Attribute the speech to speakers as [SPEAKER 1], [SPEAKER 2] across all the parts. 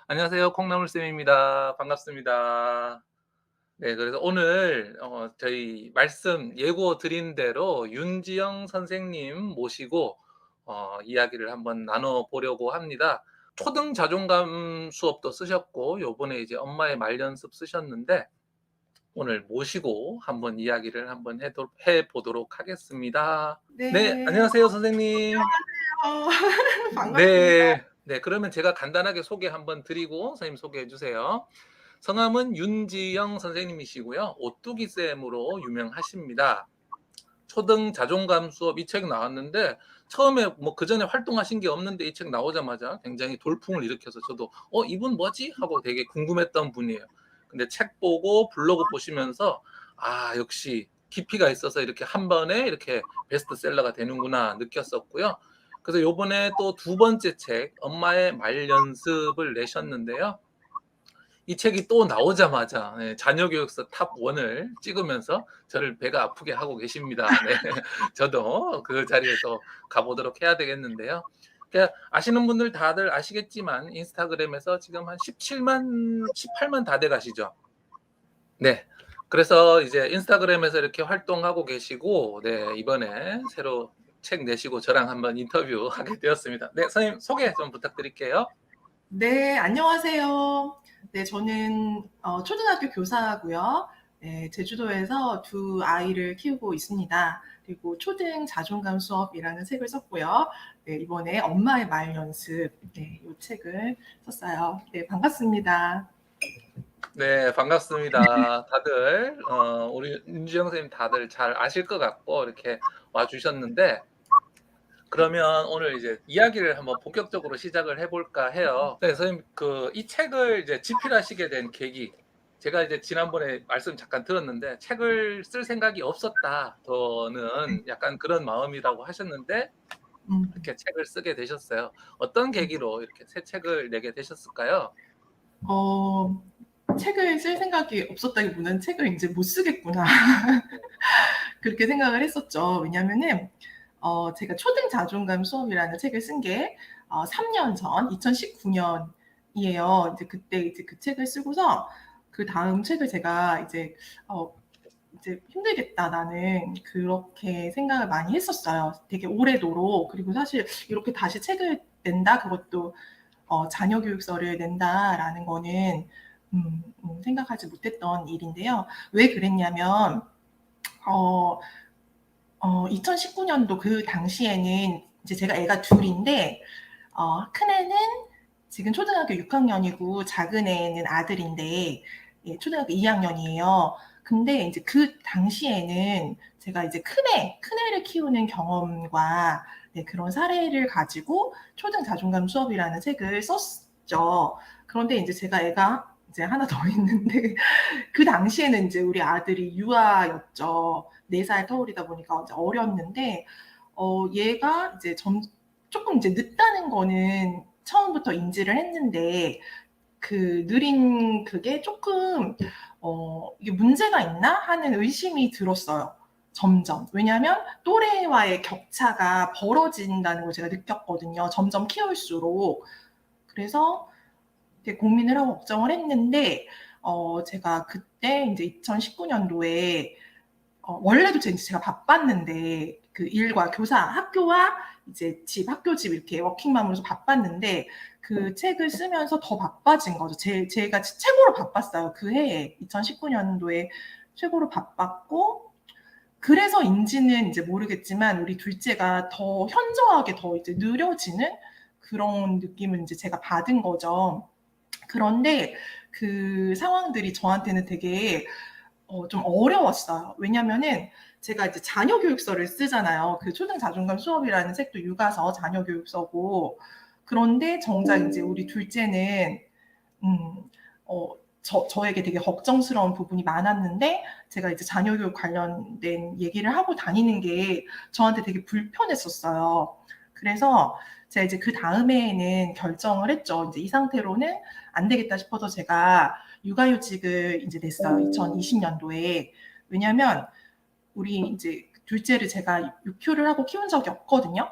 [SPEAKER 1] 안녕하세요. 콩나물쌤입니다. 반갑습니다. 네, 그래서 오늘 저희 말씀 예고 드린 대로 윤지영 선생님 모시고 이야기를 한번 나눠 보려고 합니다. 초등 자존감 수업도 쓰셨고 요번에 이제 엄마의 말 연습 쓰셨는데 오늘 모시고 한번 이야기를 한번 해 보도록 하겠습니다. 네,
[SPEAKER 2] 네.
[SPEAKER 1] 안녕하세요, 선생님.
[SPEAKER 2] 반갑습니다.
[SPEAKER 1] 네. 네, 그러면 제가 간단하게 소개 한번 드리고 선생님 소개해 주세요. 성함은 윤지영 선생님이시고요. 오뚜기 쌤으로 유명하십니다. 초등 자존감 수업 이 책 나왔는데 처음에 뭐 그전에 활동하신 게 없는데 이 책 나오자마자 굉장히 돌풍을 일으켜서 저도 이분 뭐지? 하고 되게 궁금했던 분이에요. 근데 책 보고 블로그 보시면서 역시 깊이가 있어서 이렇게 한 번에 이렇게 베스트셀러가 되는구나 느꼈었고요. 그래서 요번에 또 두 번째 책 엄마의 말 연습을 내셨는데요. 이 책이 또 나오자마자 자녀 교육서 탑 1을 찍으면서 저를 배가 아프게 하고 계십니다. 네. 저도 그 자리에서 가보도록 해야 되겠는데요. 그러니까 아시는 분들 다들 아시겠지만 인스타그램에서 지금 한 17만, 18만 다 돼 가시죠. 네. 그래서 이제 인스타그램에서 이렇게 활동하고 계시고, 네, 이번에 새로 책 내시고 저랑 한번 인터뷰하게 되었습니다. 네, 선생님 소개 좀 부탁드릴게요.
[SPEAKER 2] 네, 안녕하세요. 네, 저는 초등학교 교사고요. 네, 제주도에서 두 아이를 키우고 있습니다. 그리고 초등 자존감 수업이라는 책을 썼고요. 네, 이번에 엄마의 말 연습, 네, 이 책을 썼어요. 네, 반갑습니다.
[SPEAKER 1] 네, 반갑습니다. 다들 우리 윤지영 선생님 다들 잘 아실 것 같고 이렇게 와 주셨는데 그러면 오늘 이제 이야기를 한번 본격적으로 시작을 해볼까 해요. 네, 선생님 이 책을 이제 집필하시게 된 계기 제가 이제 지난번에 말씀 잠깐 들었는데 책을 쓸 생각이 없었다.
[SPEAKER 2] 네,
[SPEAKER 1] 저는 약간 그런 마음이라고 하셨는데
[SPEAKER 2] 음,
[SPEAKER 1] 이렇게 책을 쓰게 되셨어요. 어떤
[SPEAKER 2] 네.
[SPEAKER 1] 계기로 이렇게 새 책을 내게 되셨을까요?
[SPEAKER 2] 어, 책을 쓸 생각이 없었다기보다는 책을 이제 못 쓰겠구나. 그렇게 생각을 했었죠. 왜냐면은 제가 초등 자존감 수업이라는 책을 쓴 게 3년 전, 2019년이에요. 이제 그때 이제 그 책을 쓰고서 그 다음 책을 제가 어, 이제 힘들겠다 나는 그렇게 생각을 많이 했었어요. 되게 오래도록. 그리고 사실 이렇게 다시 책을 낸다 그것도 자녀 교육서를 낸다라는 거는 생각하지 못했던 일인데요. 왜 그랬냐면 어, 2019년도 그 당시에는 이제 제가 애가 둘인데, 큰애는 지금 초등학교 6학년이고, 작은 애는 아들인데, 예, 초등학교 2학년이에요. 근데 이제 그 당시에는 제가 이제 큰애를 키우는 경험과 네, 그런 사례를 가지고 초등 자존감 수업이라는 책을 썼죠. 그런데 이제 제가 애가 이제 하나 더 있는데, 그 당시에는 이제 우리 아들이 유아였죠. 4살 터울이다 보니까 이제 어렸는데, 얘가 이제 조금 이제 늦다는 거는 처음부터 인지를 했는데, 그 느린 그게 조금, 이게 문제가 있나? 하는 의심이 들었어요. 점점. 왜냐면 또래와의 격차가 벌어진다는 걸 제가 느꼈거든요. 점점 키울수록. 그래서 되게 고민을 하고 걱정을 했는데, 제가 그때 이제 2019년도에, 원래도 제가 바빴는데, 그 일과 학교와 이제 학교 집 이렇게 워킹맘으로서 바빴는데, 그 책을 쓰면서 더 바빠진 거죠. 제가 최고로 바빴어요. 그 해에, 2019년도에 최고로 바빴고, 그래서인지는 이제 모르겠지만, 우리 둘째가 더 현저하게 더 이제 느려지는 그런 느낌을 이제 제가 받은 거죠. 그런데 그 상황들이 저한테는 되게 좀 어려웠어요. 왜냐면은 제가 이제 자녀 교육서를 쓰잖아요. 그 초등 자존감 수업이라는 책도 육아서 자녀 교육서고 그런데 정작 이제 우리 둘째는 음, 저에게 되게 걱정스러운 부분이 많았는데 제가 이제 자녀 교육 관련된 얘기를 하고 다니는 게 저한테 되게 불편했었어요. 그래서 제가 이제 그 다음에는 결정을 했죠. 이제 이 상태로는 안 되겠다 싶어서 제가 육아휴직을 이제 냈어요. 2020년도에. 왜냐면 우리 이제 둘째를 제가 육휴를 하고 키운 적이 없거든요.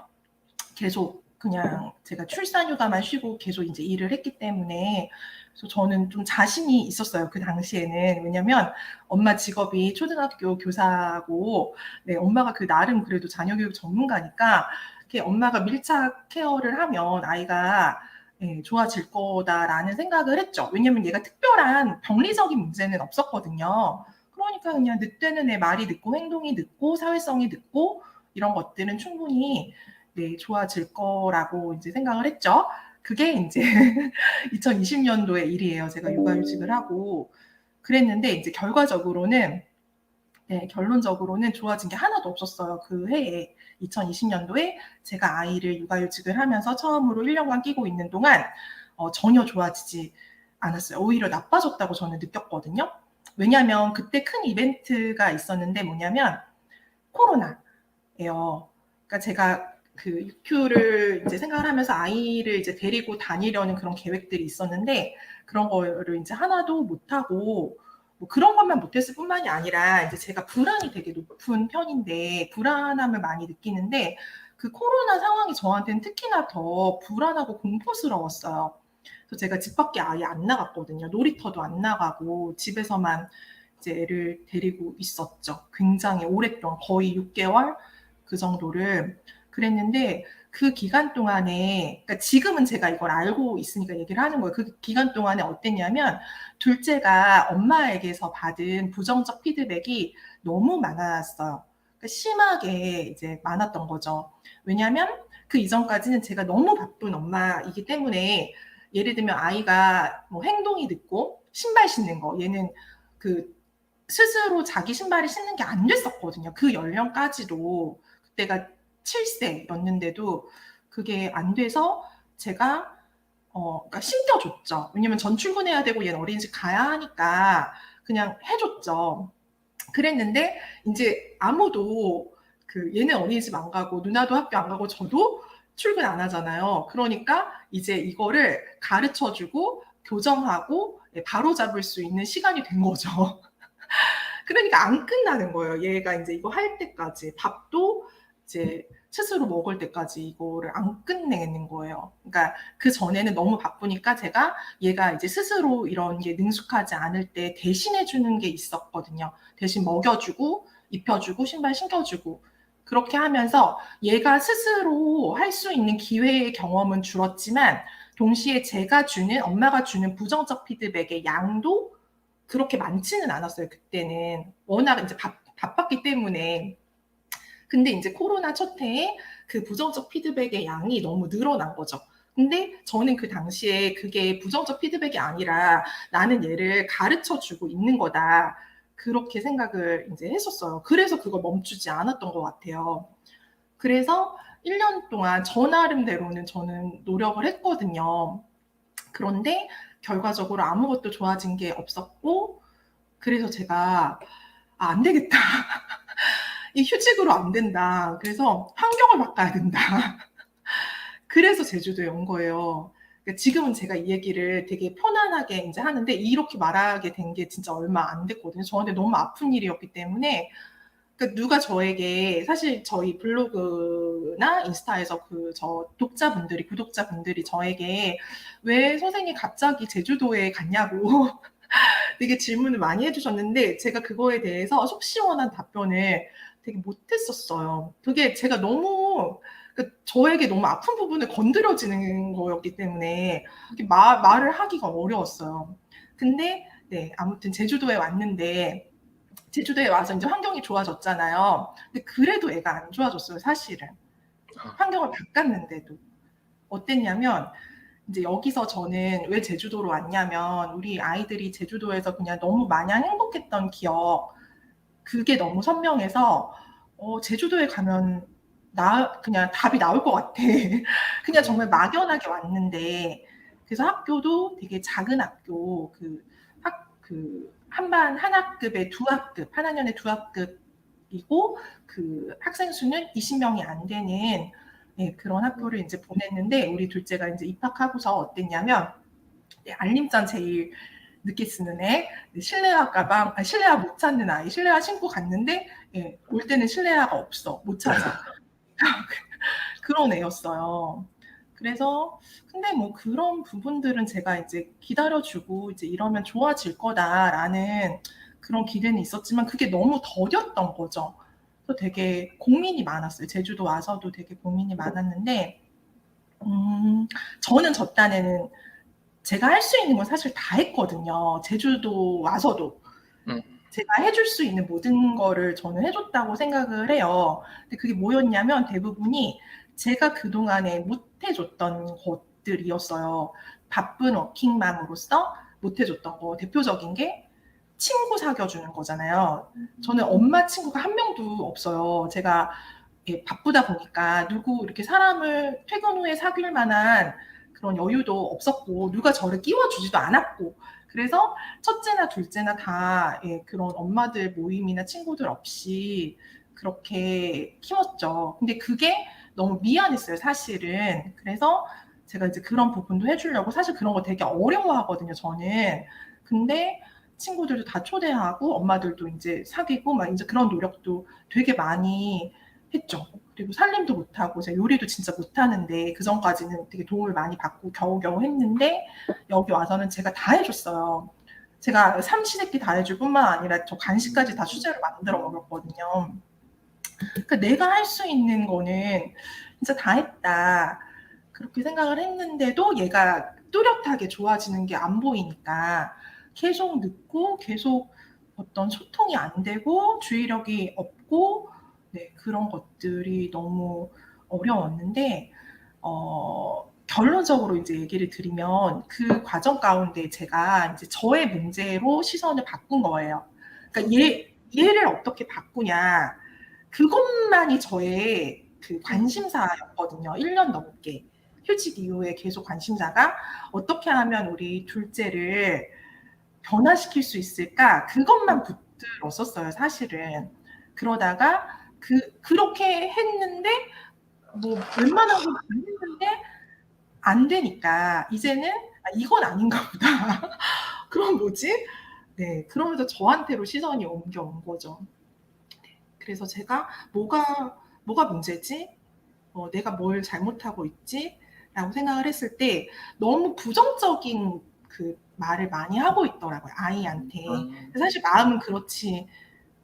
[SPEAKER 2] 계속 그냥 제가 출산휴가만 쉬고 계속 이제 일을 했기 때문에 그래서 저는 좀 자신이 있었어요. 그 당시에는. 왜냐면 엄마 직업이 초등학교 교사고 네, 엄마가 그 나름 그래도 자녀 교육 전문가니까 이렇게 엄마가 밀착 케어를 하면 아이가 예, 좋아질 거다라는 생각을 했죠. 왜냐면 얘가 특별한 병리적인 문제는 없었거든요. 그러니까 그냥 늦되는 애 말이 늦고 행동이 늦고 사회성이 늦고 이런 것들은 충분히 네, 좋아질 거라고 이제 생각을 했죠. 그게 이제 2020년도의 일이에요. 제가 육아휴직을 하고 그랬는데 이제 결과적으로는 네, 결론적으로는 좋아진 게 하나도 없었어요. 그 해에 2020년도에 제가 아이를 육아휴직을 하면서 처음으로 1년간 끼고 있는 동안 전혀 좋아지지 않았어요. 오히려 나빠졌다고 저는 느꼈거든요. 왜냐하면 그때 큰 이벤트가 있었는데 뭐냐면 코로나예요. 그러니까 제가 그 육휴를 이제 생각을 하면서 아이를 이제 데리고 다니려는 그런 계획들이 있었는데 그런 거를 이제 하나도 못하고 뭐 그런 것만 못했을 뿐만이 아니라 이제 제가 불안이 되게 높은 편인데 불안함을 많이 느끼는데 그 코로나 상황이 저한테는 특히나 더 불안하고 공포스러웠어요. 그래서 제가 집 밖에 아예 안 나갔거든요. 놀이터도 안 나가고 집에서만 이제 애를 데리고 있었죠. 굉장히 오랫동안 거의 6개월 그 정도를 그랬는데 그 기간 동안에 그러니까 지금은 제가 이걸 알고 있으니까 얘기를 하는 거예요. 그 기간 동안에 어땠냐면 둘째가 엄마에게서 받은 부정적 피드백이 너무 많았어요. 그러니까 심하게 이제 많았던 거죠. 왜냐하면 그 이전까지는 제가 너무 바쁜 엄마이기 때문에 예를 들면 아이가 뭐 행동이 늦고 신발 신는 거 얘는 그 스스로 자기 신발을 신는 게 안 됐었거든요. 그 연령까지도 그때가 7세였는데도 그게 안 돼서 제가 그러니까 신겨줬죠. 왜냐면 전 출근해야 되고 얘는 어린이집 가야 하니까 그냥 해줬죠. 그랬는데 이제 아무도 그 얘는 어린이집 안 가고 누나도 학교 안 가고 저도 출근 안 하잖아요. 그러니까 이제 이거를 가르쳐주고 교정하고 바로 잡을 수 있는 시간이 된 거죠. 그러니까 안 끝나는 거예요. 얘가 이제 이거 할 때까지 밥도 이제 스스로 먹을 때까지 이거를 안 끝내는 거예요. 그러니까 그 전에는 너무 바쁘니까 제가 얘가 이제 스스로 이런 게 능숙하지 않을 때 대신해 주는 게 있었거든요. 대신 먹여주고 입혀주고 신발 신겨주고 그렇게 하면서 얘가 스스로 할 수 있는 기회의 경험은 줄었지만 동시에 제가 주는 엄마가 주는 부정적 피드백의 양도 그렇게 많지는 않았어요. 그때는 워낙 이제 바빴기 때문에. 근데 이제 코로나 첫 해에 그 부정적 피드백의 양이 너무 늘어난 거죠. 근데 저는 그 당시에 그게 부정적 피드백이 아니라 나는 얘를 가르쳐 주고 있는 거다. 그렇게 생각을 이제 했었어요. 그래서 그걸 멈추지 않았던 것 같아요. 그래서 1년 동안 저 나름대로는 저는 노력을 했거든요. 그런데 결과적으로 아무것도 좋아진 게 없었고, 그래서 제가, 아, 안 되겠다. 이 휴직으로 안 된다. 그래서 환경을 바꿔야 된다. 그래서 제주도에 온 거예요. 그러니까 지금은 제가 이 얘기를 되게 편안하게 이제 하는데 이렇게 말하게 된 게 진짜 얼마 안 됐거든요. 저한테 너무 아픈 일이었기 때문에 그러니까 누가 저에게 사실 저희 블로그나 인스타에서 그 저 독자분들이 구독자분들이 저에게 왜 선생님 갑자기 제주도에 갔냐고 되게 질문을 많이 해주셨는데 제가 그거에 대해서 속 시원한 답변을 되게 못했었어요. 그게 제가 너무 저에게 너무 아픈 부분을 건드려지는 거였기 때문에 말을 하기가 어려웠어요. 근데 네, 아무튼 제주도에 왔는데 제주도에 와서 이제 환경이 좋아졌잖아요. 근데 그래도 애가 안 좋아졌어요, 사실은. 환경을 바꿨는데도. 어땠냐면 이제 여기서 저는 왜 제주도로 왔냐면 우리 아이들이 제주도에서 그냥 너무 마냥 행복했던 기억 그게 너무 선명해서 제주도에 가면 그냥 답이 나올 것 같아. 그냥 정말 막연하게 왔는데 그래서 학교도 되게 작은 학교 한 학급에 두 학급 한 학년에 두 학급이고 그 학생 수는 20명이 안 되는 네, 그런 학교를 이제 보냈는데 우리 둘째가 이제 입학하고서 어땠냐면 네, 알림장 제일 늦게 쓰는 애, 실내화 가방, 실내화 못 찾는 아이, 실내화 신고 갔는데 예, 올 때는 실내화가 없어, 못 찾아. 그런 애였어요. 그래서 근데 뭐 그런 부분들은 제가 이제 기다려주고 이제 이러면 좋아질 거다라는 그런 기대는 있었지만 그게 너무 더뎠던 거죠. 그래서 되게 고민이 많았어요. 제주도 와서도 되게 고민이 많았는데, 저는 저 딴에는 제가 할 수 있는 건 사실 다 했거든요. 제주도 와서도.
[SPEAKER 1] 음,
[SPEAKER 2] 제가 해줄 수 있는 모든 거를 저는 해줬다고 생각을 해요. 근데 그게 뭐였냐면 대부분이 제가 그동안에 못 해줬던 것들이었어요. 바쁜 워킹맘으로서 못 해줬던 거. 대표적인 게 친구 사귀어주는 거잖아요. 저는 엄마 친구가 한 명도 없어요. 제가 바쁘다 보니까 누구 이렇게 사람을 퇴근 후에 사귈 만한 그런 여유도 없었고 누가 저를 끼워주지도 않았고 그래서 첫째나 둘째나 다 그런 엄마들 모임이나 친구들 없이 그렇게 키웠죠. 근데 그게 너무 미안했어요, 사실은. 그래서 제가 이제 그런 부분도 해주려고 사실 그런 거 되게 어려워하거든요, 저는. 근데 친구들도 다 초대하고 엄마들도 이제 사귀고 막 이제 그런 노력도 되게 많이 했죠. 그리고 살림도 못하고 제가 요리도 진짜 못하는데 그 전까지는 되게 도움을 많이 받고 겨우겨우 했는데 여기 와서는 제가 다 해줬어요. 제가 삼시세끼 다 해줄 뿐만 아니라 저 간식까지 다 수제로 만들어 먹었거든요. 그러니까 내가 할 수 있는 거는 진짜 다 했다. 그렇게 생각을 했는데도 얘가 뚜렷하게 좋아지는 게 안 보이니까 계속 늦고 계속 어떤 소통이 안 되고 주의력이 없고 네, 그런 것들이 너무 어려웠는데 결론적으로 이제 얘기를 드리면 그 과정 가운데 제가 이제 저의 문제로 시선을 바꾼 거예요. 그러니까 얘를 어떻게 바꾸냐 그것만이 저의 그 관심사였거든요. 1년 넘게. 휴직 이후에 계속 관심사가 어떻게 하면 우리 둘째를 변화시킬 수 있을까? 그것만 붙들었었어요, 사실은. 그러다가 그렇게 했는데 뭐 웬만한 건 했는데 안 되니까 이제는 이건 아닌가 보다. 그럼 뭐지? 네, 그러면서 저한테로 시선이 옮겨온 거죠. 그래서 제가 뭐가 문제지? 내가 뭘 잘못하고 있지? 라고 생각을 했을 때 너무 부정적인 그 말을 많이 하고 있더라고요, 아이한테. 사실 마음은 그렇지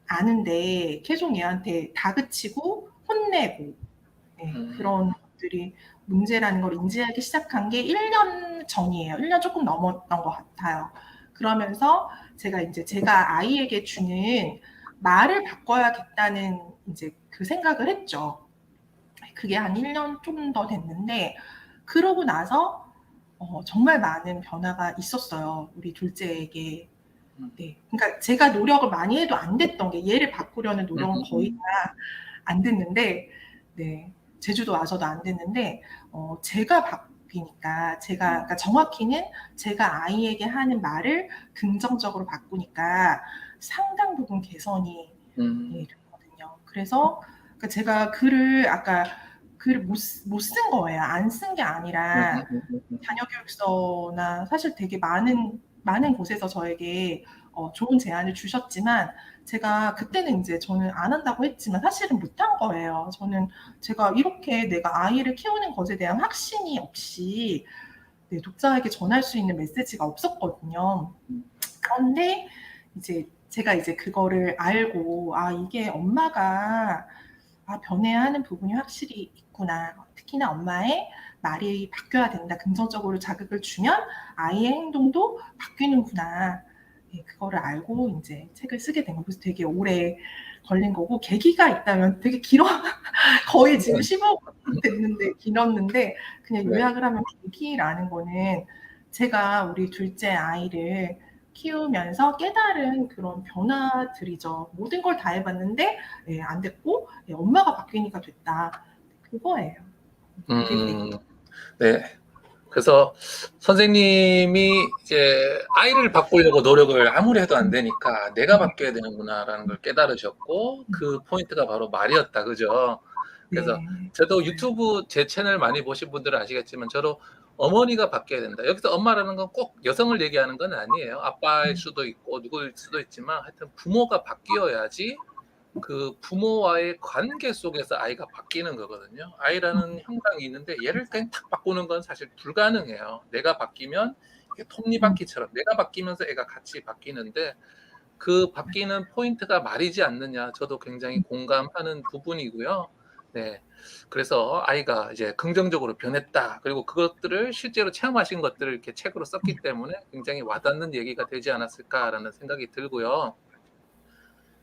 [SPEAKER 2] 않은데 계속 얘한테 다그치고 혼내고 네, 그런 것들이 문제라는 걸 인지하기 시작한 게 1년 전이에요. 1년 조금 넘었던 것 같아요. 그러면서 제가 이제 제가 아이에게 주는 말을 바꿔야겠다는 이제 그 생각을 했죠. 그게 한 1년 좀 더 됐는데 그러고 나서 정말 많은 변화가 있었어요. 우리 둘째에게. 네. 그러니까 제가 노력을 많이 해도 안 됐던 게 얘를 바꾸려는 노력은 거의 다 안 됐는데 네. 제주도 와서도 안 됐는데 제가 바뀌니까 그러니까 정확히는 제가 아이에게 하는 말을 긍정적으로 바꾸니까 상당 부분 개선이 됐거든요. 그래서 그러니까 제가 아까 글을 못 쓴 거예요. 안 쓴 게 아니라 자녀교육서나 사실 되게 많은 곳에서 저에게 좋은 제안을 주셨지만 제가 그때는 이제 저는 안 한다고 했지만 사실은 못한 거예요. 저는 제가 이렇게 내가 아이를 키우는 것에 대한 확신이 없이 네, 독자에게 전할 수 있는 메시지가 없었거든요. 그런데 이제 제가 이제 그거를 알고 이게 엄마가 변해야 하는 부분이 확실히 있구나. 특히나 엄마의 말이 바뀌어야 된다. 긍정적으로 자극을 주면 아이의 행동도 바뀌는구나. 네, 그거를 알고 이제 책을 쓰게 된 거. 그래서 되게 오래 걸린 거고 계기가 있다면 되게 길어. 거의 지금 15분 됐는데 길었는데 그냥 요약을 하면 계기라는 거는 제가 우리 둘째 아이를 키우면서 깨달은 그런 변화들이죠. 모든 걸 다 해봤는데 안 됐고 엄마가 바뀌니까 됐다. 그거예요.
[SPEAKER 1] 네. 그래서 선생님이 이제 아이를 바꾸려고 노력을 아무리 해도 안 되니까 내가 바뀌어야 되는구나라는 걸 깨달으셨고 그 포인트가 바로 말이었다. 그죠? 그래서 저도 유튜브 제 채널 많이 보신 분들은 아시겠지만 저도 어머니가 바뀌어야 된다. 여기서 엄마라는 건 꼭 여성을 얘기하는 건 아니에요. 아빠일 수도 있고 누구일 수도 있지만 하여튼 부모가 바뀌어야지 그 부모와의 관계 속에서 아이가 바뀌는 거거든요. 아이라는 형상이 있는데 얘를 그냥 탁 바꾸는 건 사실 불가능해요. 내가 바뀌면 이게 톱니바퀴처럼 내가 바뀌면서 애가 같이 바뀌는데 그 바뀌는 포인트가 말이지 않느냐. 저도 굉장히 공감하는 부분이고요. 네. 그래서 아이가 이제 긍정적으로 변했다. 그리고 그것들을 실제로 체험하신 것들을 이렇게 책으로 썼기 때문에 굉장히 와닿는 얘기가 되지 않았을까라는 생각이 들고요.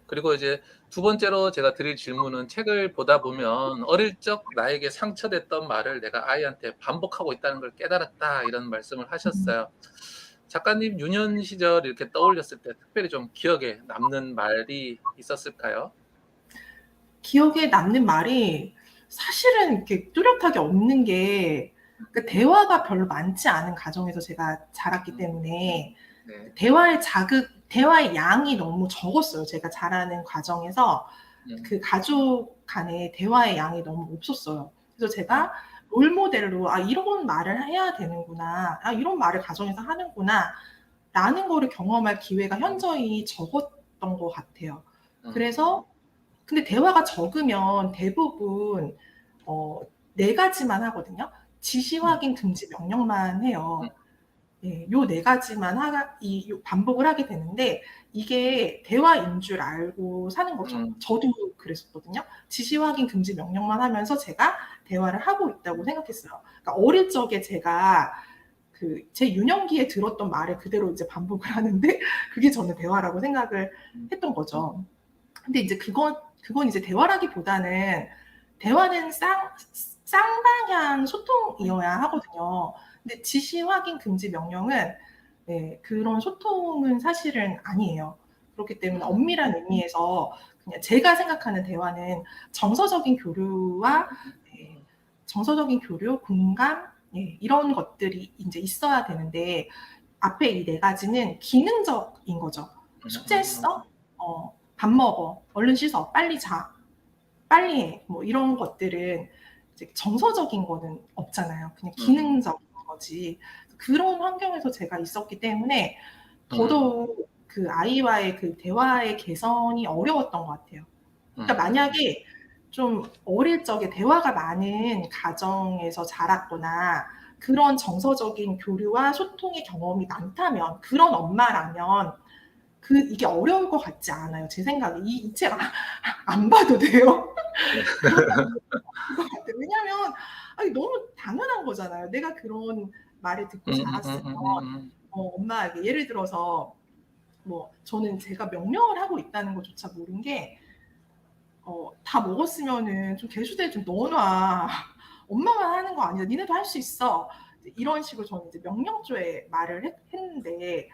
[SPEAKER 1] 그리고 이제 두 번째로 제가 드릴 질문은 책을 보다 보면 어릴 적 나에게 상처됐던 말을 내가 아이한테 반복하고 있다는 걸 깨달았다 이런 말씀을 하셨어요. 작가님 유년 시절 이렇게 떠올렸을 때 특별히 좀 기억에 남는 말이 있었을까요?
[SPEAKER 2] 기억에 남는 말이 사실은 이렇게 뚜렷하게 없는 게 그 대화가 별로 많지 않은 가정에서 제가 자랐기 때문에
[SPEAKER 1] 네.
[SPEAKER 2] 대화의 양이 너무 적었어요. 제가 자라는 과정에서 그 가족 간의 대화의 양이 너무 없었어요. 그래서 제가 롤모델로 이런 말을 해야 되는구나, 이런 말을 가정에서 하는구나 라는 거를 경험할 기회가 현저히 적었던 것 같아요. 그래서 근데 대화가 적으면 대부분 네 가지만 하거든요. 지시, 확인, 금지, 명령만 해요. 예, 요 네 가지만 반복을 하게 되는데 이게 대화인 줄 알고 사는 거죠. 저도 그랬었거든요. 지시, 확인, 금지, 명령만 하면서 제가 대화를 하고 있다고 생각했어요. 그러니까 어릴 적에 제가 제 유년기에 들었던 말을 그대로 이제 반복을 하는데 그게 저는 대화라고 생각을 했던 거죠. 근데 이제 그건 이제 대화라기보다는 대화는 쌍방향 소통이어야 하거든요. 근데 지시, 확인, 금지, 명령은 그런 소통은 사실은 아니에요. 그렇기 때문에 엄밀한 의미에서 그냥 제가 생각하는 대화는 정서적인 교류와 정서적인 교류, 공감 이런 것들이 이제 있어야 되는데 앞에 이 네 가지는 기능적인 거죠. 숙제했어? 밥 먹어. 얼른 씻어. 빨리 자. 빨리 해. 뭐 이런 것들은 이제 정서적인 거는 없잖아요. 그냥 기능적인 거지. 그런 환경에서 제가 있었기 때문에 더더욱 그 아이와의 그 대화의 개선이 어려웠던 것 같아요. 그러니까 만약에 좀 어릴 적에 대화가 많은 가정에서 자랐거나 그런 정서적인 교류와 소통의 경험이 많다면 그런 엄마라면 이게 어려울 것 같지 않아요. 제 생각에 이 책 안 봐도 돼요. 그런 것 같아요. 왜냐하면 너무 당연한 거잖아요. 내가 그런 말을 듣고 자랐으면 엄마에게 예를 들어서 뭐 저는 제가 명령을 하고 있다는 것조차 모른 게 다 먹었으면은 좀 개수대에 좀 넣어놔. 엄마만 하는 거 아니야. 니네도 할 수 있어. 이런 식으로 저는 이제 명령조에 말을 했는데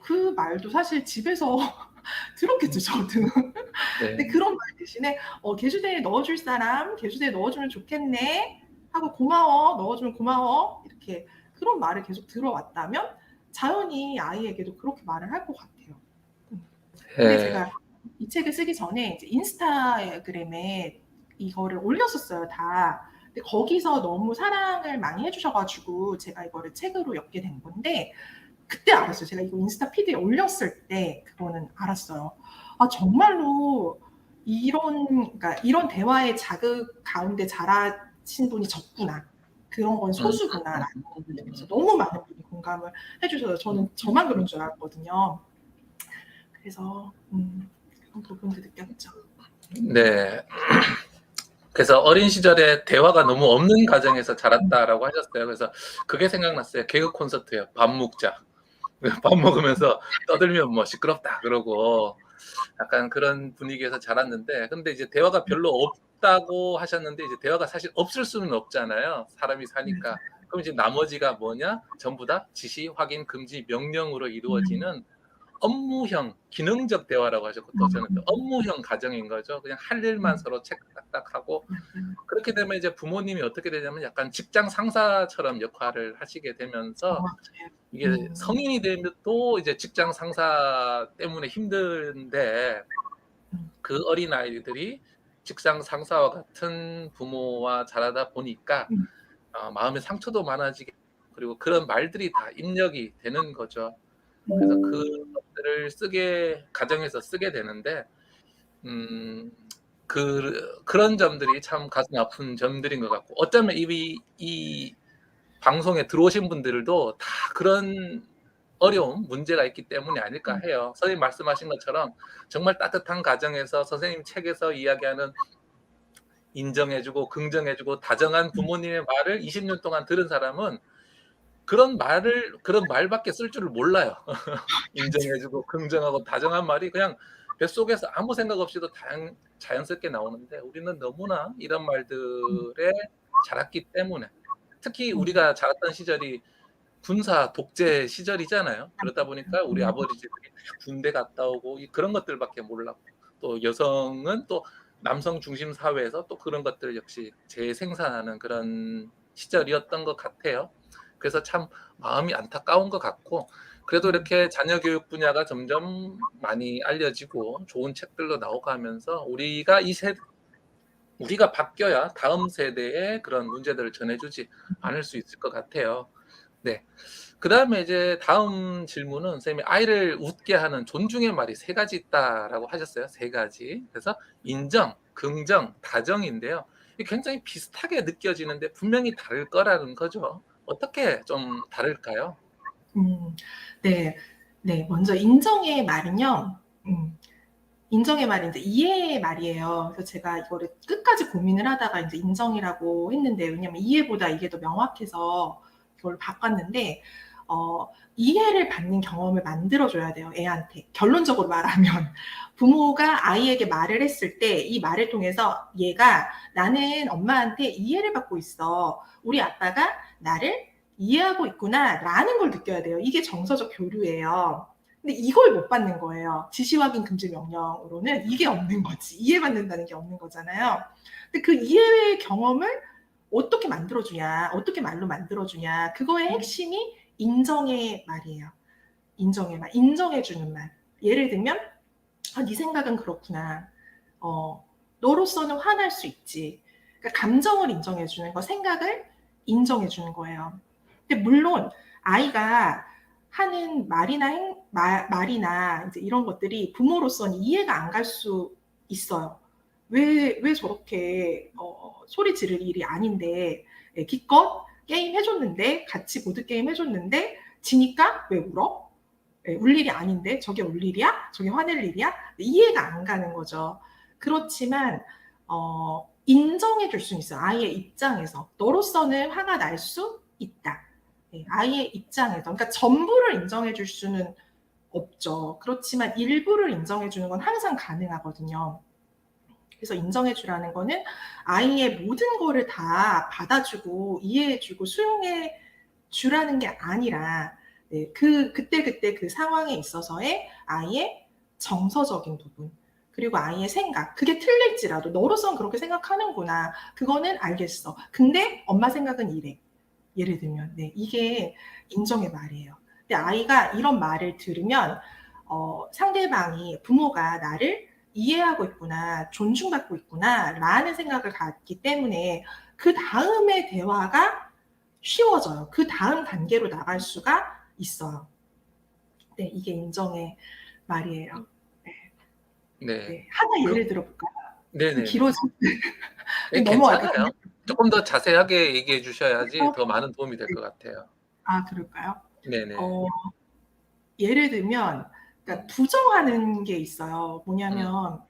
[SPEAKER 2] 그 말도 사실 집에서 들었겠죠, 저도. 근데 그런 말 대신에 개수대에 넣어줄 사람, 개수대에 넣어주면 좋겠네 하고 고마워, 넣어주면 고마워 이렇게 그런 말을 계속 들어왔다면 자연히 아이에게도 그렇게 말을 할 것 같아요. 근데 제가 이 책을 쓰기 전에 이제 인스타그램에 이거를 올렸었어요, 다. 근데 거기서 너무 사랑을 많이 해주셔가지고 제가 이거를 책으로 엮게 된 건데 그때 알았어요. 제가 이거 인스타 피드에 올렸을 때 그거는 알았어요. 정말로 그러니까 이런 대화의 자극 가운데 자라신 분이 적구나. 그런 건 소수구나라는 걸 느꼈어요. 너무 많은 분이 공감을 해주셔서 저는 저만 그런 줄 알았거든요. 그래서 그런 부분도 느꼈죠.
[SPEAKER 1] 네. 그래서 어린 시절에 대화가 너무 없는 가정에서 자랐다라고 하셨어요. 그래서 그게 생각났어요. 개그 콘서트예요. 밥 먹자. 밥 먹으면서 떠들면 뭐 시끄럽다 그러고 약간 그런 분위기에서 자랐는데 근데 이제 대화가 별로 없다고 하셨는데 이제 대화가 사실 없을 수는 없잖아요. 사람이 사니까. 그럼 이제 나머지가 뭐냐? 전부 다 지시, 확인, 금지, 명령으로 이루어지는 업무형, 기능적 대화라고 하셨고 또 저는 또 업무형 가정인 거죠. 그냥 할 일만 서로 체크 딱딱 하고 그렇게 되면 이제 부모님이 어떻게 되냐면 약간 직장 상사처럼 역할을 하시게 되면서 이게 성인이 되면 또 이제 직장 상사 때문에 힘든데 그 어린 아이들이 직장 상사와 같은 부모와 자라다 보니까 마음의 상처도 많아지게 그리고 그런 말들이 다 입력이 되는 거죠. 그래서 그것들을 가정에서 쓰게 되는데 음, 그런 점들이 참 가슴 아픈 점들인 것 같고, 어쩌면 이 방송에 들어오신 분들도 다 그런 어려움, 문제가 있기 때문이 아닐까 해요. 선생님 말씀하신 것처럼 정말 따뜻한 가정에서 선생님 책에서 이야기하는 인정해주고 긍정해주고 다정한 부모님의 말을 20년 동안 들은 사람은 그런 말밖에 쓸 줄을 몰라요. 인정해주고 긍정하고 다정한 말이 그냥 뱃속에서 아무 생각 없이도 자연스럽게 나오는데, 우리는 너무나 이런 말들에 자랐기 때문에, 특히 우리가 자랐던 시절이 군사 독재 시절이잖아요. 그러다 보니까 우리 아버지들이 군대 갔다 오고 그런 것들밖에 몰랐고, 또 여성은 또 남성 중심 사회에서 또 그런 것들 역시 재생산하는 그런 시절이었던 것 같아요. 그래서 참 마음이 안타까운 것 같고, 그래도 이렇게 자녀 교육 분야가 점점 많이 알려지고 좋은 책들도 나오고 하면서 우리가 바뀌어야 다음 세대에 그런 문제들을 전해주지 않을 수 있을 것 같아요. 네. 그다음에 이제 다음 질문은, 선생님이 아이를 웃게 하는 존중의 말이 세 가지 있다라고 하셨어요. 세 가지. 그래서 인정, 긍정, 다정인데요. 이게 굉장히 비슷하게 느껴지는데 분명히 다를 거라는 거죠. 어떻게 좀 다를까요?
[SPEAKER 2] 음, 네, 네. 먼저 인정의 말은요. 인정의 말이 이제 이해의 말이에요. 그래서 제가 이거를 끝까지 고민을 하다가 이제 인정이라고 했는데, 왜냐면 이해보다 이게 더 명확해서 이걸 바꿨는데, 이해를 받는 경험을 만들어줘야 돼요, 애한테. 결론적으로 말하면. 부모가 아이에게 말을 했을 때 이 말을 통해서 얘가 나는 엄마한테 이해를 받고 있어. 우리 아빠가 나를 이해하고 있구나. 라는 걸 느껴야 돼요. 이게 정서적 교류예요. 근데 이걸 못 받는 거예요. 지시 확인 금지 명령으로는 이게 없는 거지. 이해받는다는 게 없는 거잖아요. 근데 그 이해의 경험을 어떻게 만들어주냐, 어떻게 말로 만들어주냐, 그거의 핵심이 인정의 말이에요. 인정의 말, 인정해주는 말. 예를 들면, 네 생각은 그렇구나. 너로서는 화날 수 있지. 그러니까 감정을 인정해주는 거, 생각을 인정해주는 거예요. 근데 물론 아이가 하는 말이나 이제 이런 것들이 부모로서는 이해가 안 갈 수 있어요. 왜 저렇게 소리 지를 일이 아닌데, 기껏 게임 해줬는데, 같이 보드게임 해줬는데, 지니까 왜 울어? 울 일이 아닌데 저게 울 일이야? 저게 화낼 일이야? 이해가 안 가는 거죠. 그렇지만 인정해 줄 수는 있어요. 아이의 입장에서. 너로서는 화가 날 수 있다. 아이의 입장에서. 그러니까 전부를 인정해 줄 수는 없죠. 그렇지만 일부를 인정해 주는 건 항상 가능하거든요. 그래서 인정해 주라는 거는 아이의 모든 거를 다 받아주고 이해해주고 수용해 주라는 게 아니라, 그때 그 상황에 있어서의 아이의 정서적인 부분, 그리고 아이의 생각, 그게 틀릴지라도 너로선 그렇게 생각하는구나. 그거는 알겠어. 근데 엄마 생각은 이래. 예를 들면, 이게 인정의 말이에요. 근데 아이가 이런 말을 들으면, 상대방이, 부모가 나를 이해하고 있구나, 존중받고 있구나, 라는 생각을 갖기 때문에 그 다음의 대화가 쉬워져요. 그 다음 단계로 나갈 수가 있어요. 네, 이게 인정의 말이에요.
[SPEAKER 1] 네.
[SPEAKER 2] 하나 예를 들어볼까요? 좀
[SPEAKER 1] 네네네.
[SPEAKER 2] 길어지는데.
[SPEAKER 1] 네,
[SPEAKER 2] 넘어갈까요?
[SPEAKER 1] 괜찮아요. 조금 더 자세하게 얘기해 주셔야지 더 많은 도움이 될 것 같아요.
[SPEAKER 2] 그럴까요?
[SPEAKER 1] 네네.
[SPEAKER 2] 어, 예를 들면, 그러니까 부정하는 게 있어요.
[SPEAKER 1] 음,
[SPEAKER 2] 뭐냐면,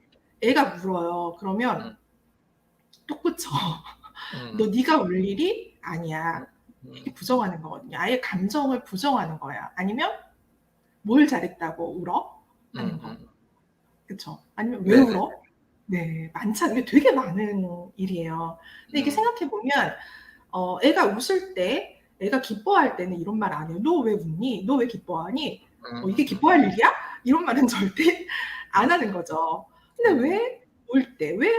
[SPEAKER 2] 애가 울어요. 그러면
[SPEAKER 1] 음,
[SPEAKER 2] 또 그쳐.
[SPEAKER 1] 음,
[SPEAKER 2] 네가 울 일이
[SPEAKER 1] 음,
[SPEAKER 2] 아니야. 이게
[SPEAKER 1] 음,
[SPEAKER 2] 부정하는 거거든요. 아예 감정을 부정하는 거야. 아니면 뭘 잘했다고 울어? 하는 거.
[SPEAKER 1] 음.
[SPEAKER 2] 그쵸? 아니면 왜
[SPEAKER 1] 네네.
[SPEAKER 2] 울어? 네, 많잖아요. 이게 되게 많은 일이에요. 근데 이게
[SPEAKER 1] 음,
[SPEAKER 2] 생각해보면, 애가 웃을 때, 애가 기뻐할 때는 이런 말 안 해요. 너 왜 웃니? 너 왜 기뻐하니? 이게
[SPEAKER 1] 음,
[SPEAKER 2] 기뻐할 일이야? 이런 말은 절대 안 하는 거죠. 근데
[SPEAKER 1] 음,
[SPEAKER 2] 왜 울 때, 왜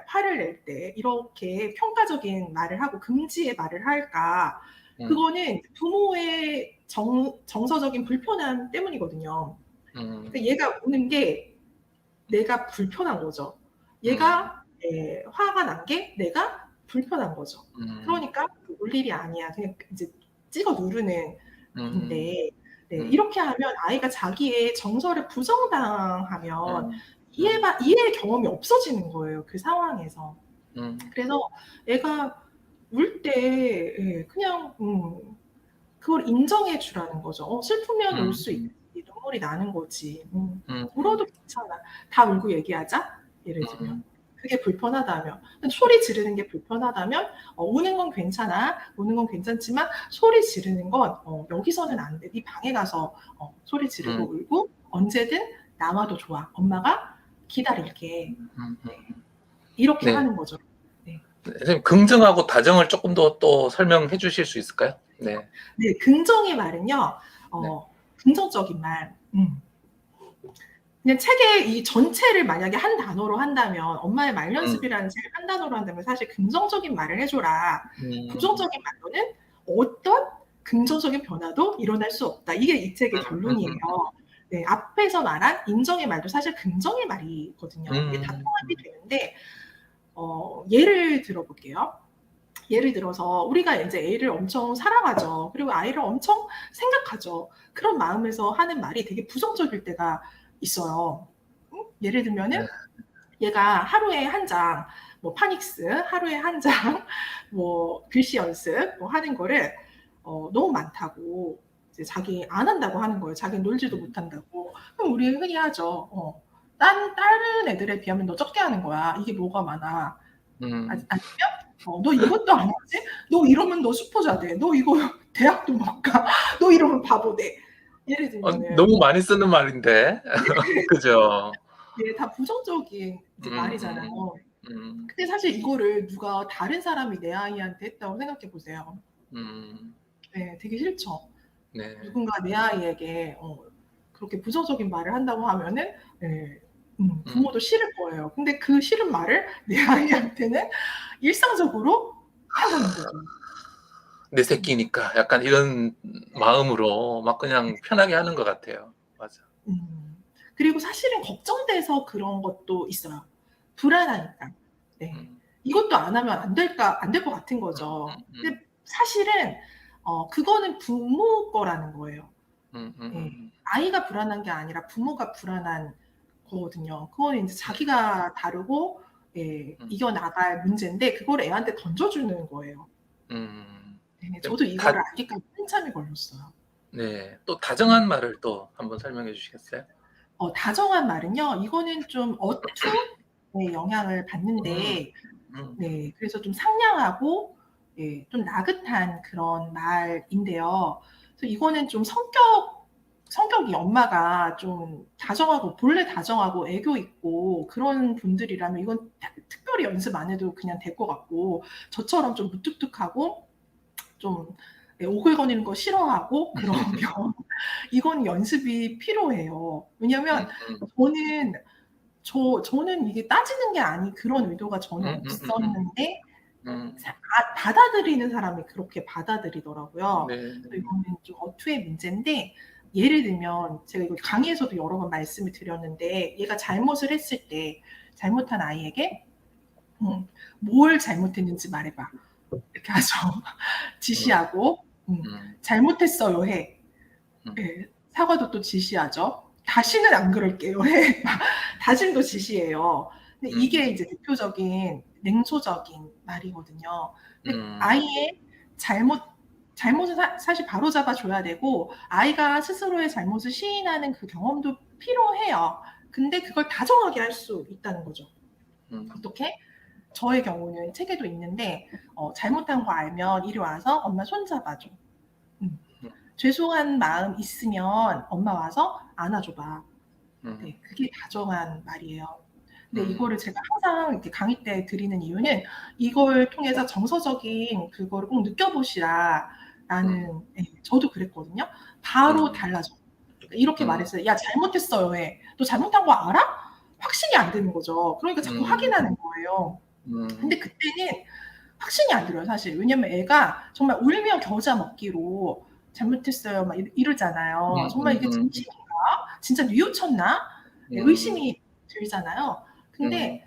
[SPEAKER 2] 화를 낼 때, 이렇게 평가적인 말을 하고 금지의 말을 할까?
[SPEAKER 1] 음,
[SPEAKER 2] 그거는 부모의 정서적인 불편함 때문이거든요.
[SPEAKER 1] 음,
[SPEAKER 2] 그러니까 얘가 우는 게 내가 불편한 거죠.
[SPEAKER 1] 음,
[SPEAKER 2] 얘가 화가 난 게 내가 불편한 거죠.
[SPEAKER 1] 음,
[SPEAKER 2] 그러니까 울 일이 아니야. 그냥 이제 찍어 누르는
[SPEAKER 1] 음,
[SPEAKER 2] 인데,
[SPEAKER 1] 음,
[SPEAKER 2] 이렇게 하면 아이가 자기의 정서를 부정당하면
[SPEAKER 1] 음.
[SPEAKER 2] 이해의 경험이 없어지는 거예요. 그 상황에서. 그래서 애가 울 때 그냥 그걸 인정해 주라는 거죠. 슬프면 울 수 있지. 눈물이 나는 거지. 울어도 괜찮아. 다 울고 얘기하자. 예를 들면. 그게 불편하다면, 소리 지르는 게 불편하다면, 우는 건 괜찮아. 우는 건 괜찮지만 소리 지르는 건 여기서는 안 돼. 네 방에 가서 소리 지르고 울고 언제든 나와도 좋아. 엄마가 기다릴게. 이렇게
[SPEAKER 1] 네.
[SPEAKER 2] 하는 거죠.
[SPEAKER 1] 선생님, 긍정하고 다정을 조금 더 또 설명해 주실 수 있을까요? 네.
[SPEAKER 2] 네, 긍정의 말은요. 긍정적인 말. 그냥 책의 이 전체를 만약에 한 단어로 한다면, 엄마의 말 연습이라는 책을 한 단어로 한다면 사실 긍정적인 말을 해줘라. 부정적인 말로는 어떤 긍정적인 변화도 일어날 수 없다. 이게 이 책의 결론이에요. 네, 앞에서 말한 인정의 말도 사실 긍정의 말이거든요. 이게 다 통합이 되는데, 예를 들어볼게요. 예를 들어서 우리가 이제 애를 엄청 사랑하죠. 그리고 아이를 엄청 생각하죠. 그런 마음에서 하는 말이 되게 부정적일 때가 있어요. 예를 들면은 얘가 하루에 한 장, 뭐 파닉스, 하루에 한 장, 뭐 글씨 연습, 뭐 하는 거를 너무 많다고 이제 자기 안 한다고 하는 거예요. 자기 놀지도 못한다고. 그럼 우리 흔히 하죠. 다른 애들에 비하면 너 적게 하는 거야. 이게 뭐가 많아. 아니면 너 이것도 안 하지? 너 이러면 너 슈퍼자 돼. 너 이거 대학도 못 가. 너 이러면 바보 돼. 예를 들면
[SPEAKER 1] 너무 많이 쓰는 말인데. 그죠?
[SPEAKER 2] 네, 다 부정적인 이제 말이잖아요. 근데 사실 이거를 누가 다른 사람이 내 아이한테 했다고 생각해 보세요. 네, 되게 싫죠.
[SPEAKER 1] 네.
[SPEAKER 2] 누군가 내 아이에게 그렇게 부정적인 말을 한다고 하면은 부모도 싫을 거예요. 근데 그 싫은 말을 내 아이한테는 일상적으로 한다는 거죠.
[SPEAKER 1] 내 새끼니까 약간 이런 마음으로 막 그냥 편하게 하는 것 같아요. 맞아.
[SPEAKER 2] 그리고 사실은 걱정돼서 그런 것도 있어요. 불안하니까. 네. 이것도 안 하면 안 될 것 같은 거죠. 근데 사실은 그거는 부모 거라는 거예요. 네. 아이가 불안한 게 아니라 부모가 불안한 거거든요. 그건 이제 자기가 다루고 이겨나갈 문제인데 그걸 애한테 던져주는 거예요. 네, 저도 이거를 알기까지 한참이 걸렸어요.
[SPEAKER 1] 네, 또 다정한 말을 또 한번 설명해 주시겠어요?
[SPEAKER 2] 다정한 말은요. 이거는 좀 어투의 영향을 받는데 네, 그래서 좀 상냥하고 좀 나긋한 그런 말인데요. 그래서 이거는 좀 성격이 엄마가 좀 다정하고 본래 다정하고 애교 있고 그런 분들이라면 이건 특별히 연습 안 해도 그냥 될 것 같고 저처럼 좀 무뚝뚝하고 좀 오글거리는 거 싫어하고 그러면 이건 연습이 필요해요. 왜냐면 저는 이게 따지는 게 아닌 그런 의도가 전혀 없었는데 받아들이는 사람이 그렇게 받아들이더라고요.
[SPEAKER 1] 네.
[SPEAKER 2] 이거는 좀 어투의 문제인데 예를 들면 제가 이거 강의에서도 여러 번 말씀을 드렸는데 얘가 잘못을 했을 때 잘못한 아이에게 뭘 잘못했는지 말해봐. 이렇게 하죠. 지시하고 잘못했어요 해. 네, 사과도 또 지시하죠. 다시는 안 그럴게요 해. 다짐도 지시해요. 근데 이게 이제 대표적인 냉소적인 말이거든요. 근데 아이의 잘못을 사실 바로잡아줘야 되고 아이가 스스로의 잘못을 시인하는 그 경험도 필요해요. 근데 그걸 다정하게 할 수 있다는 거죠. 어떻게? 저의 경우는 책에도 있는데 잘못한 거 알면 이리 와서 엄마 손 잡아줘. 죄송한 마음 있으면 엄마 와서 안아줘봐. 네, 그게 다정한 말이에요. 근데 이거를 제가 항상 이렇게 강의 때 드리는 이유는 이걸 통해서 정서적인 그거를 꼭 느껴보시라라는 저도 그랬거든요. 바로 달라져. 이렇게 말했어요. 야 잘못했어요 해. 너 잘못한 거 알아? 확신이 안 되는 거죠. 그러니까 자꾸 확인하는 거예요. 근데 그때는 확신이 안 들어요 사실. 왜냐면 애가 정말 울며 겨자 먹기로 잘못했어요 막 이러잖아요. 정말 이게 진심인가? 진짜 뉘우쳤나? 의심이 들잖아요. 근데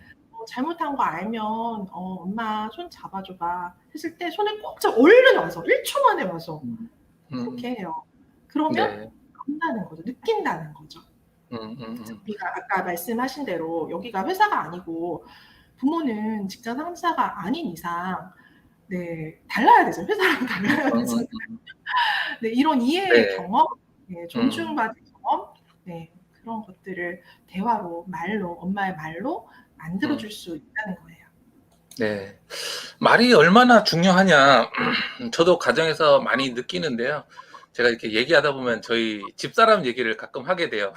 [SPEAKER 2] 잘못한 거 알면 엄마 손 잡아줘봐 했을 때 손을 꼭 잡아 얼른 와서 1초 만에 와서 그렇게 해요. 그러면 안다는 거죠. 느낀다는 거죠. 우리가 아까 말씀하신 대로 여기가 회사가 아니고 부모는 직장 상사가 아닌 이상 네, 달라야 되죠. 회사랑 달라야 되죠. 네, 이런 이해의
[SPEAKER 1] 네.
[SPEAKER 2] 경험, 네, 존중받은 경험, 네, 그런 것들을 대화로, 말로, 엄마의 말로 만들어줄 수 있다는 거예요.
[SPEAKER 1] 네. 말이 얼마나 중요하냐. 저도 가정에서 많이 느끼는데요. 제가 이렇게 얘기하다 보면 저희 집사람 얘기를 가끔 하게 돼요.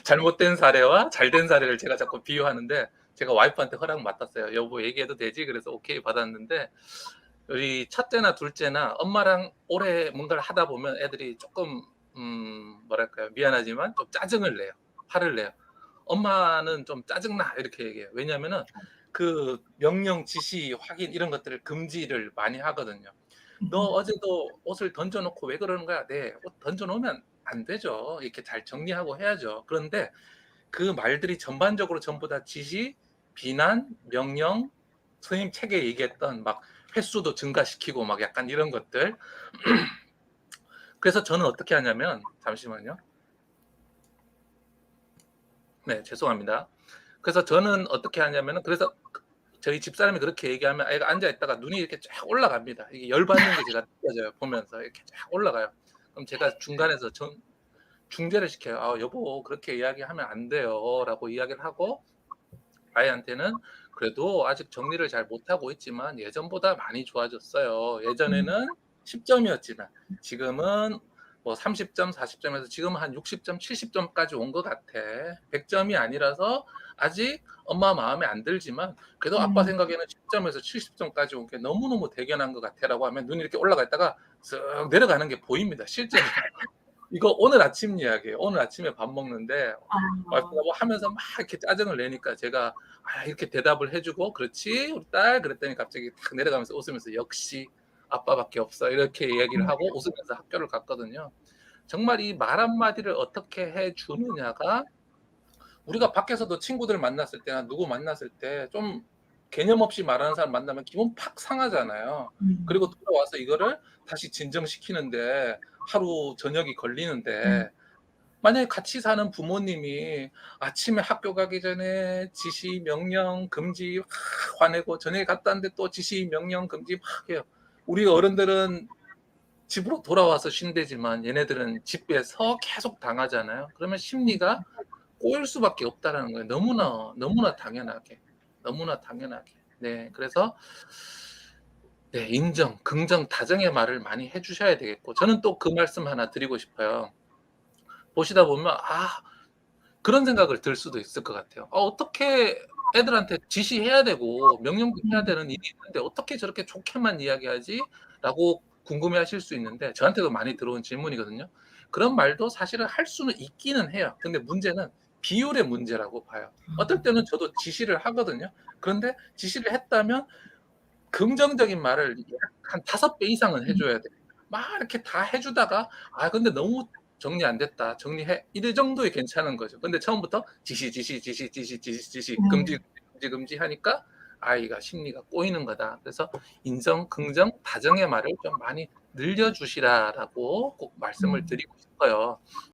[SPEAKER 1] 잘못된 사례와 잘된 사례를 제가 자꾸 비유하는데, 제가 와이프한테 허락 맡았어요. 여보 얘기해도 되지? 그래서 오케이 받았는데, 우리 첫째나 둘째나 엄마랑 오래 뭔가를 하다 보면 애들이 조금 뭐랄까요, 미안하지만 좀 짜증을 내요. 화를 내요. 엄마는 좀 짜증나 이렇게 얘기해요. 왜냐면은 그 명령, 지시, 확인 이런 것들을 금지를 많이 하거든요. 너 어제도 옷을 던져놓고 왜 그러는 거야? 네, 옷 던져놓으면 안 되죠. 이렇게 잘 정리하고 해야죠. 그런데 그 말들이 전반적으로 전부 다 지시, 비난, 명령, 선생님 책에 얘기했던 막 횟수도 증가시키고 막 약간 이런 것들. 그래서 저는 어떻게 하냐면, 잠시만요. 네, 죄송합니다. 그래서 저는 어떻게 하냐면은, 그래서 저희 집사람이 그렇게 얘기하면 애가 앉아 있다가 눈이 이렇게 쫙 올라갑니다. 이게 열받는 게 제가 느껴져요. 보면서 이렇게 쫙 올라가요. 그럼 제가 중간에서 중재를 시켜요. 아, 여보 그렇게 이야기하면 안 돼요라고 이야기를 하고, 아이한테는 그래도 아직 정리를 잘 못하고 있지만 예전보다 많이 좋아졌어요. 예전에는 10점이었지만 지금은 뭐 30점, 40점에서 지금은 한 60점, 70점까지 온 것 같아. 100점이 아니라서 아직 엄마 마음에 안 들지만 그래도 아빠 생각에는 10점에서 70점까지 온 게 너무너무 대견한 것 같아라고 하면 눈이 이렇게 올라가 있다가 쓱 내려가는 게 보입니다. 실제로. 이거 오늘 아침 이야기예요. 오늘 아침에 밥 먹는데 와이프가 뭐 하면서 막 이렇게 짜증을 내니까 제가 이렇게 대답을 해주고, 그렇지 우리 딸 그랬더니 갑자기 탁 내려가면서 웃으면서 역시 아빠밖에 없어 이렇게 얘기를 하고 웃으면서 학교를 갔거든요. 정말 이 말 한마디를 어떻게 해주느냐가, 우리가 밖에서도 친구들 만났을 때나 누구 만났을 때 좀 개념 없이 말하는 사람 만나면 기분 팍 상하잖아요. 그리고 돌아와서 이거를 다시 진정시키는데 하루 저녁이 걸리는데, 만약에 같이 사는 부모님이 아침에 학교 가기 전에 지시, 명령, 금지 막 화내고, 저녁에 갔다 왔는데 또 지시, 명령, 금지 막 해요. 우리 어른들은 집으로 돌아와서 쉰대지만 얘네들은 집에서 계속 당하잖아요. 그러면 심리가 꼬일 수밖에 없다라는 거예요. 너무나 당연하게. 너무나 당연하게. 네, 그래서 네, 인정, 긍정, 다정의 말을 많이 해주셔야 되겠고, 저는 또 그 말씀 하나 드리고 싶어요. 보시다 보면 그런 생각을 들 수도 있을 것 같아요. 어떻게 애들한테 지시해야 되고 명령도 해야 되는 일이 있는데 어떻게 저렇게 좋게만 이야기하지? 라고 궁금해하실 수 있는데, 저한테도 많이 들어온 질문이거든요. 그런 말도 사실은 할 수는 있기는 해요. 근데 문제는 비율의 문제라고 봐요. 어떨 때는 저도 지시를 하거든요. 그런데 지시를 했다면 긍정적인 말을 한 5배 이상은 해줘야 돼. 막 이렇게 다 해주다가 근데 너무 정리 안 됐다, 정리해, 이 정도에 괜찮은 거죠. 근데 처음부터 지시 금지 하니까 아이가 심리가 꼬이는 거다. 그래서 인정, 긍정, 다정의 말을 좀 많이 늘려주시라라고 꼭 말씀을 드리고 싶어요.